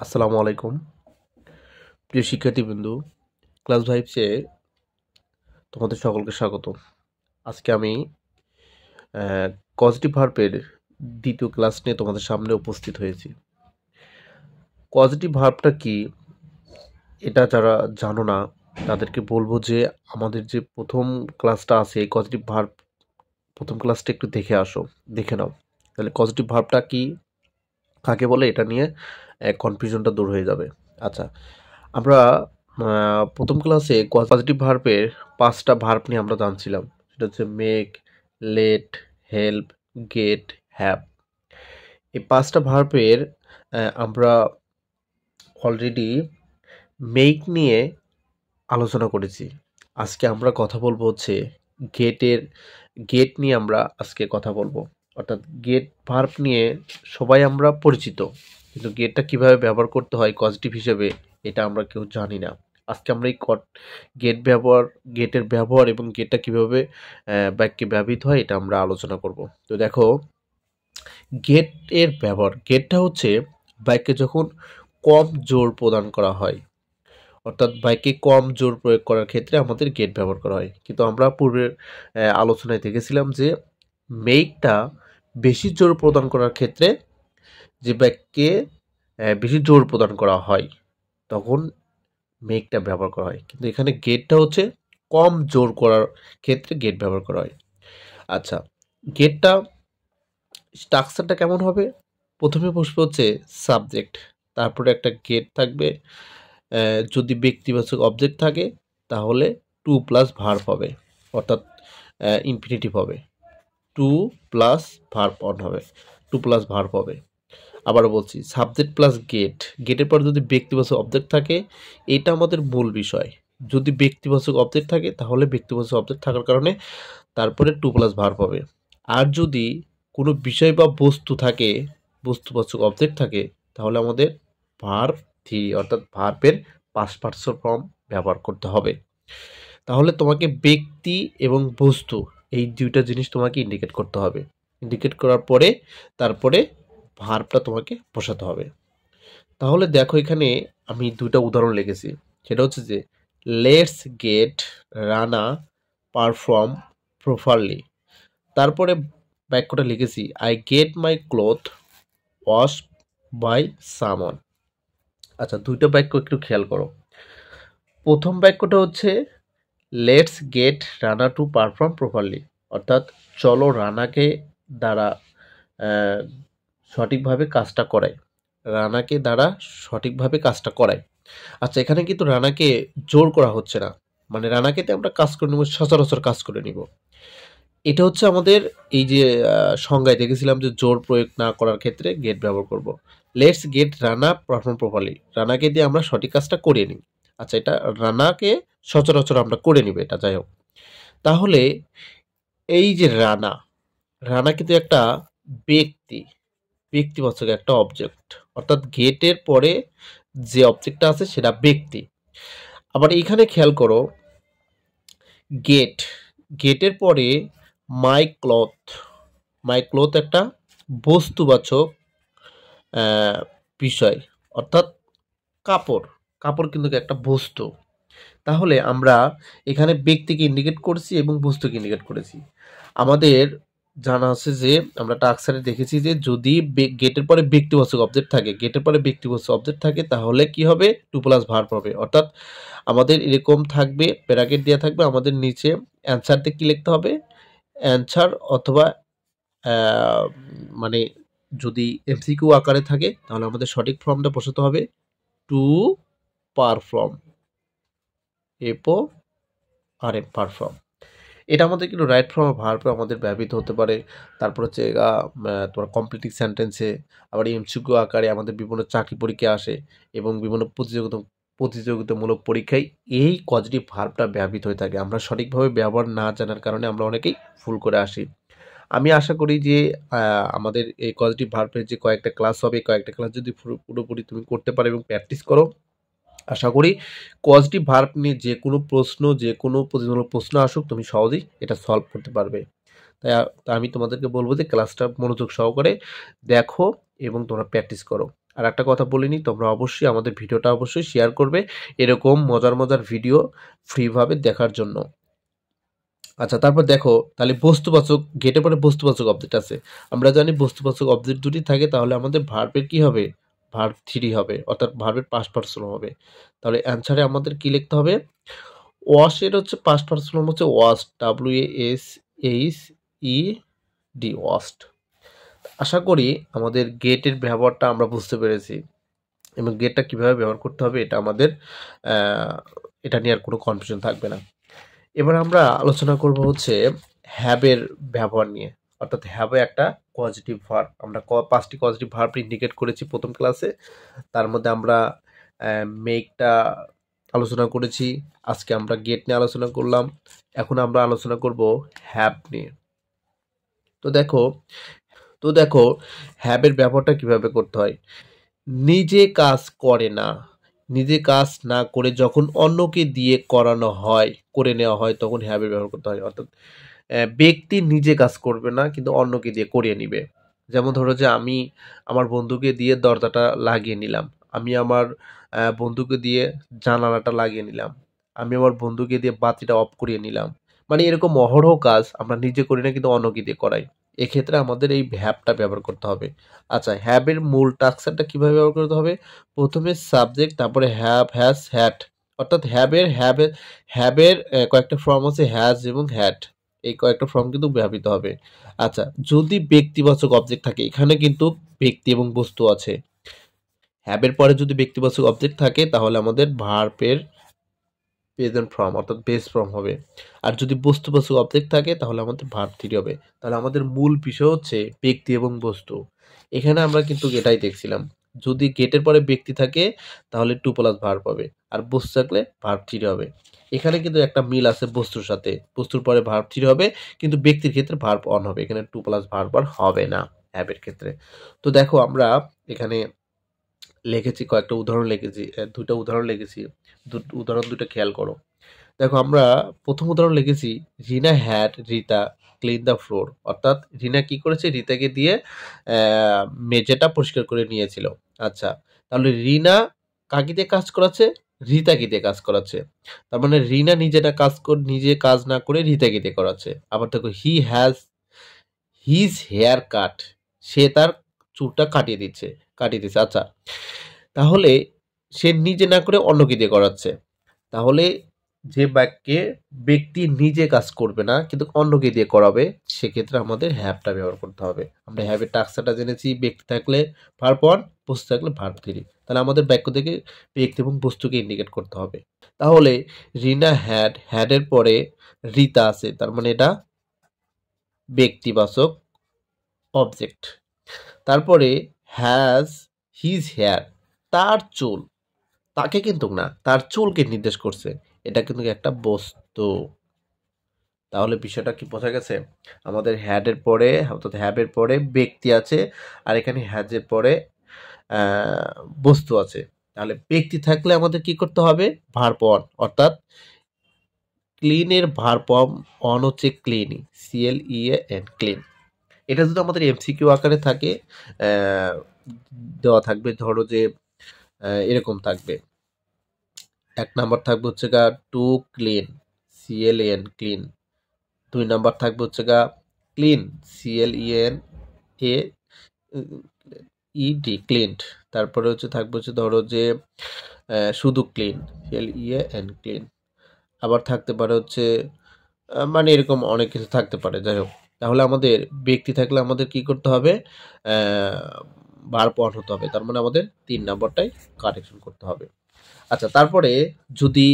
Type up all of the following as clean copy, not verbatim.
আসসালামু আলাইকুম প্রিয় শিক্ষার্থীবৃন্দু। ক্লাস 5 তোমাদের সকলকে স্বাগত। আজকে আমি কজেটিভ ভার্বের দ্বিতীয় ক্লাস নিয়ে তোমাদের সামনে উপস্থিত হয়েছি। কজেটিভ ভার্বটা কি এটা যারা জানো না তাদেরকে বলবো যে আমাদের যে প্রথম ক্লাসটা আছে এই কজেটিভ ভার্ব প্রথম ক্লাসটা একটু দেখে নাও, তাহলে কজেটিভ ভার্বটা কি, কাকে বলে, এটা নিয়ে কনফিউশনটা দূর হয়ে যাবে। আচ্ছা, আমরা প্রথম ক্লাসে পজিটিভ ভার্বের 5টা ভার্ব নিয়ে আমরা জানছিলাম। সেটা হচ্ছে make, let, help, get, have. এই 5টা ভার্বের আমরা অলরেডি মেক নিয়ে আলোচনা করেছি। আজকে আমরা কথা বলবো হচ্ছে গেট নিয়ে আমরা আজকে কথা বলবো। অর্থাৎ গেট ভার্ব নিয়ে সবাই আমরা পরিচিত, কিন্তু গেটটা কিভাবে ব্যবহার করতে হয় পজিটিভ হিসেবে এটা আমরা কেউ জানি না। আজকে আমরা এই গেটের ব্যবহার এবং গেটটা কিভাবে বাক্যে ব্যবহৃত হয় এটা আমরা আলোচনা করব। তো দেখো, গেটটা হচ্ছে বাক্যে যখন কম জোর প্রদান করা হয়, অর্থাৎ বাইকে কম জোর প্রয়োগ করার ক্ষেত্রে আমাদের গেট ব্যবহার করা হয়। কিন্তু আমরা পূর্বের আলোচনায় দেখেছিলাম যে মেকটা বেশি জোর প্রদান করার ক্ষেত্রে, যে বাক্যে বেশি জোর প্রদান করা হয় তখন মেকটা ব্যবহার করা হয়। কিন্তু এখানে গেটটা হচ্ছে কম জোর করার ক্ষেত্রে গেট ব্যবহার করা হয়। আচ্ছা, গেটটা স্ট্রাকচারটা কেমন হবে? প্রথমে বসবে হচ্ছে সাবজেক্ট, তারপরে একটা গেট থাকবে। যদি ব্যক্তিবাচক অবজেক্ট থাকে তাহলে টু প্লাস ভার্ব হবে, অর্থাৎ ইনফিনিটিভ হবে। টু প্লাস ভার্ব অন হবে, টু প্লাস ভার্ব হবে। আবারও বলছি, সাবজেক্ট প্লাস গেটের পর যদি ব্যক্তিবাচক অবজেক্ট থাকে, এটা আমাদের মূল বিষয়। যদি ব্যক্তিবাচক অবজেক্ট থাকে তাহলে ব্যক্তিবাচক অবজেক্ট থাকার কারণে তারপরে টু প্লাস ভার্ব হবে। আর যদি কোনো বিষয় বা বস্তু থাকে, বস্তুবাচক অবজেক্ট থাকে, তাহলে আমাদের ভার্ব থ্রি অর্থাৎ ভার্বের পাস্ট পার্টিসিপল ফর্ম ব্যবহার করতে হবে। তাহলে তোমাকে ব্যক্তি এবং বস্তু এই দুইটা জিনিস তোমাকে ইন্ডিকেট করতে হবে। ইন্ডিকেট করার পরে তারপরে ভার্বটা তোমাকে বসাতে হবে। তাহলে দেখো, এখানে আমি দুইটা উদাহরণ লিখেছি। সেটা হচ্ছে যে let's get Rana perform properly. তারপরে বাক্যটা লিখেছি I get my cloth wash by someone. আচ্ছা, দুইটা বাক্য একটু খেয়াল করো। প্রথম বাক্যটা হচ্ছে let's get Rana to perform properly, অর্থাৎ চলো রানাকে দ্বারা আহ, সঠিকভাবে কাজটা করাই, রানাকে দ্বারা সঠিকভাবে কাজটা করাই। আচ্ছা, এখানে কিন্তু রানাকে জোর করা হচ্ছে না, মানে রানাকে আমরা কাজ করে নিব, সচরাচর কাজ করে নিব। এটা হচ্ছে আমাদের এই যে সংজ্ঞায় দেখেছিলাম যে জোর প্রয়োগ না করার ক্ষেত্রে গেট ব্যবহার করব। Let's get Rana perform properly, রানাকে দিয়ে আমরা সঠিক কাজটা করিয়ে নিই। আচ্ছা, এটা রানাকে সচরাচর আমরা করে নিব, এটা যাই হোক। তাহলে এই যে রানা, রানা কিন্তু একটা ব্যক্তি, ব্যক্তিবাচক একটা অবজেক্ট, অর্থাৎ গেটের পরে যে অবজেক্টটা আছে সেটা ব্যক্তি। আবার এইখানে খেয়াল করো, গেট, গেটের পরে মাই ক্লথ, মাই ক্লথ একটা বস্তুবাচক বিষয়, অর্থাৎ কাপড়, কাপড় কিন্তু একটা বস্তু। তাহলে আমরা এখানে ব্যক্তিকে ইন্ডিকেট করেছি এবং বস্তুকে ইন্ডিকেট করেছি। আমাদের জানা আছে যে আমরা টাক্সারে দেখেছি যে যদি গেটের পরে ব্যক্তিবাচক অবজেক্ট থাকে, গেটের পরে ব্যক্তিবাচক অবজেক্ট থাকে তাহলে কি হবে, টু প্লাস ভার্ব হবে। অর্থাৎ আমাদের এরকম থাকবে, প্যারাগ্রাফ দেওয়া থাকবে, আমাদের নিচে অ্যান্সারতে কি লিখতে হবে, অ্যান্সার অথবা আহ, মানে যদি এমসিকিউ আকারে থাকে তাহলে আমাদের সঠিক ফর্মটা বসাতে হবে টু পারফর্ম, এপো আর এ পারফর্ম। এটা আমাদের কিন্তু রাইট ফর্ম ভার্বে আমাদের ব্যবহৃত হতে পারে। তারপর হচ্ছে তোমার কমপ্লিটিং সেন্টেন্সে, আবার এমসিকিউ আকারে আমাদের বিভিন্ন চাকরি পরীক্ষা আসে এবং বিভিন্ন প্রতিযোগিতামূলক পরীক্ষায় এই পজিটিভ ভার্বটা ব্যবহৃত হয়ে থাকে। আমরা সঠিকভাবে ব্যবহার না জানার কারণে আমরা অনেকেই ভুল করে আসি। আমি আশা করি যে আমাদের এই পজিটিভ ভার্বের যে কয়েকটা ক্লাস হবে, কয়েকটা ক্লাস যদি পুরোপুরি তুমি করতে পারো এবং প্র্যাকটিস করো, আশা করি পজিটিভ ভার্ব নিয়ে যে কোনো প্রশ্ন, যে কোনো প্রতিযোগিতামূলক প্রশ্ন আসুক তুমি সহজেই এটা সলভ করতে পারবে। তাই আমি তোমাদেরকে বলবো যে ক্লাসটা মনোযোগ সহকারে দেখো এবং তোমরা প্র্যাকটিস করো। আর একটা কথা বলিনি, তোমরা অবশ্যই আমাদের ভিডিওটা অবশ্যই শেয়ার করবে এরকম মজার মজার ভিডিও ফ্রিভাবে দেখার জন্য। আচ্ছা, তারপর দেখো তাহলে বস্তুবাচক, গেটের পরে বস্তুবাচক অবজেক্ট আছে। আমরা জানি বস্তুবাচক অবজেক্ট দুটি থাকে, তাহলে আমাদের ভার্বের কি হবে, ভার্ব থ্রি হবে, অর্থাৎ ভার্বের পাস্ট পার্সন হবে। তাহলে অ্যান্সারে আমাদের কি লিখতে হবে, ওয়াশের হচ্ছে পাস্ট পার্সন হচ্ছে ওয়াশ, WASHED, ওয়াস্ট। আশা করি আমাদের গেটের ব্যবহারটা আমরা বুঝতে পেরেছি, এবং গেটটা কিভাবে ব্যবহার করতে হবে এটা আমাদের আহ, এটা নিয়ে আর কোনো কনফিউশন থাকবে না। এবার আমরা আলোচনা করব হচ্ছে হ্যাবের ব্যবহার নিয়ে, অর্থাৎ হ্যাবে একটা পজিটিভ ভার্ব। আমরা পাঁচটি পজিটিভ ভার্ব ইন্ডিকেট করেছি প্রথম ক্লাসে, তার মধ্যে আমরা মেকটা আলোচনা করেছি, আজকে আমরা গেট নিয়ে আলোচনা করলাম, এখন আমরা আলোচনা করব হ্যাব নিয়ে। তো দেখো তো দেখো হ্যাবের ব্যবহারটা কিভাবে করতে হয়। নিজে কাজ করে না, নিজে কাজ না করে যখন অন্যকে দিয়ে করানো হয়, করে নেওয়া হয়, তখন হ্যাবের ব্যবহার করতে হয়। অর্থাৎ ব্যক্তি নিজে কাজ করবে না কিন্তু অন্যকে দিয়ে করিয়ে নিবে। যেমন ধরো যে আমি আমার বন্ধুকে দিয়ে দরজাটা লাগিয়ে নিলাম, আমি আমার বন্ধুকে দিয়ে জানালাটা লাগিয়ে নিলাম, আমি আমার বন্ধুকে দিয়ে বাতিটা অফ করিয়ে নিলাম। মানে এরকম অহরহ কাজ আমরা নিজে করি না কিন্তু অন্যকে দিয়ে করাই। এক্ষেত্রে আমাদের এই হ্যাবটা ব্যবহার করতে হবে। আচ্ছা, হ্যাবের মূল টাক্সারটা কিভাবে ব্যবহার করতে হবে, প্রথমে সাবজেক্ট, তারপরে হ্যাভ, হ্যাজ, হ্যাড। অর্থাৎ হ্যাবের কয়েকটা ফর্ম আছে, হ্যাজ এবং হ্যাড, এই কয়েকটা ফর্ম কিন্তু ব্যবহৃত হবে। আচ্ছা, যদি ব্যক্তিবাচক অবজেক্ট থাকে, এখানে কিন্তু ব্যক্তি এবং বস্তু আছে, হ্যাবের পরে যদি ব্যক্তিবাচক অবজেক্ট থাকে তাহলে আমাদের ভার্বের প্রেজেন্ট ফর্ম অর্থাৎ বেস ফর্ম হবে। আর যদি বস্তুবাচক অবজেক্ট থাকে তাহলে আমাদের ভার্ব থ্রি হবে। তাহলে আমাদের মূল বিষয় হচ্ছে ব্যক্তি এবং বস্তু। এখানে আমরা কিন্তু এটাই দেখছিলাম, যদি গেটের পরে ব্যক্তি থাকে তাহলে টু প্লাস ভার্ব হবে, আর বস্তু থাকলে ভার্ব থ্রি হবে। এখানে কিন্তু একটা মিল আছে বস্তুর সাথে, বস্তুর পরে ভার্ব থ্রি হবে কিন্তু ব্যক্তির ক্ষেত্রে ভার্ব অন হবে, এখানে টু প্লাস ভার্ব আর হবে না হ্যাবের ক্ষেত্রে। তো দেখো আমরা এখানে লিখেছি কয়েকটা উদাহরণ লিখেছি, দুইটা উদাহরণ লিখেছি, উদাহরণ দুটো খেয়াল করো। দেখো আমরা প্রথম উদাহরণ লিখেছি, Rina had Rita clean the floor. অর্থাৎ রিনা কি করেছে, রিতাকে দিয়ে মেঝেটা পরিষ্কার করে নিয়েছিল। আচ্ছা, তাহলে রিনা কাকে দিয়ে কাজ করাচ্ছে, রিতাকে দিয়ে কাজ করাচ্ছে। তার মানে রিনা নিজে কাজ না করে রিতাকে দিয়ে করাচ্ছে। আবার দেখো he has his hair cut, সে তার চুলটা কাটিয়ে দিচ্ছে। আচ্ছা, তাহলে সে নিজে না করে অন্যকে দিয়ে করাচ্ছে। তাহলে যে বাক্যে ব্যক্তি নিজে কাজ করবে না কিন্তু অন্যকে দিয়ে করাবে, সেক্ষেত্রে আমাদের হ্যাভটা ব্যবহার করতে হবে। আমরা হ্যাভের টাক্সাটা জেনেছি, ব্যক্তি থাকলে ভার্ব ওয়ান, বস্তু থাকলে ভার্ব থ্রি। তাহলে আমাদের বাক্য থেকে ব্যক্তি এবং বস্তুকে ইন্ডিকেট করতে হবে। তাহলে রিনা হ্যাডের পরে রিতা আছে, তার মানে এটা ব্যক্তিবাচক অবজেক্ট। তারপরে হ্যাজ হিজ হেয়ার, তার চুল, তাকে কিন্তু না, তার চুলকে নির্দেশ করছে, এটা কিন্তু একটা বস্তু। তাহলে বিষয়টা কি বোঝা গেছে, আমাদের হ্যাডের পরে অর্থাৎ হ্যাবের পরে ব্যক্তি আছে, আর এখানে হ্যাজের পরে বস্তু আছে। তাহলে ব্যক্তি থাকলে আমাদের কি করতে হবে, ভার্ব অন, অর্থাৎ ক্লিনের ভার্ব অন হচ্ছে ক্লিনই, CLEAN, ক্লিন। এটা যদি আমাদের MCQ আকারে থাকে, দেওয়া থাকবে ধরো যে এরকম থাকবে, এক নাম্বার থাকবে হচ্ছে গা টু ক্লিন, CLAN, ক্লিন। দুই নাম্বার থাকবে হচ্ছে গা ক্লিন, CLEANED, ক্লিনড। তারপরে হচ্ছে থাকবে হচ্ছে ধরো যে শুধু ক্লিন, CLEAN, ক্লিন। আবার থাকতে পারে হচ্ছে মানে এরকম অনেক কিছু থাকতে পারে, যাই হোক। তাহলে আমাদের ব্যক্তি থাকলে আমাদের কি করতে হবে, ভার্ব অন হতে হবে, তার মানে আমাদের 3 নাম্বারটাই কারেকশন করতে হবে। আচ্ছা, তারপরে যদি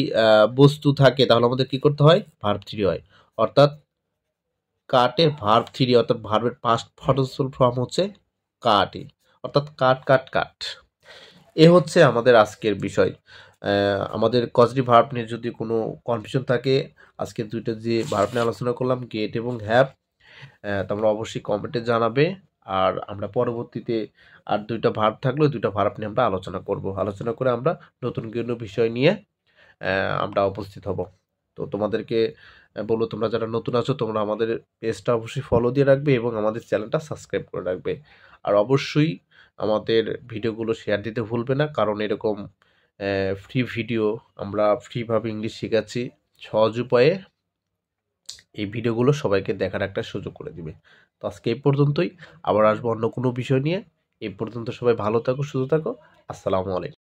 বস্তু থাকে তাহলে আমাদের কি করতে হয়, ভার্ব থ্রি হয়। অর্থাৎ কাটের ভার্ব থ্রি, অর্থাৎ ভার্বের পাস্ট পার্টিসিপল ফর্ম হচ্ছে কাটই, অর্থাৎ কাট কাট কাট। এ হচ্ছে আমাদের আজকের বিষয়। আমাদের কজেটিভ ভার্ব নিয়ে যদি কোনো কনফিউশন থাকে, আজকে দুইটা যে ভার্ব নিয়ে আলোচনা করলাম, গেট এবং হ্যাভ, তোমরা অবশ্যই কমেন্টে জানাবে। আর আমরা পরবর্তীতে আর দুইটা ভার্ব থাকলে দুইটা ভার্ব নিয়ে আমরা আলোচনা করে আমরা নতুন কোনো বিষয় নিয়ে আমরা উপস্থিত হব। তো তোমাদেরকে বলবো, তোমরা যারা নতুন আছো তোমরা আমাদের পেজটা অবশ্যই ফলো দিয়ে রাখবে এবং আমাদের চ্যানেলটা সাবস্ক্রাইব করে রাখবে। আর অবশ্যই আমাদের ভিডিওগুলো শেয়ার দিতে ভুলবে না, কারণ এরকম ফ্রি ভিডিও আমরা ফ্রিভাবে ইংলিশ শেখাচ্ছি সহজ উপায়ে। এই ভিডিওগুলো সবাইকে দেখার একটা সুযোগ করে দিবে। তো আজকে এই পর্যন্তই, আবার আসবো অন্য কোনো বিষয় নিয়ে। এই পর্যন্ত সবাই ভালো থাকো, সুস্থ থাকো। আসসালামু আলাইকুম।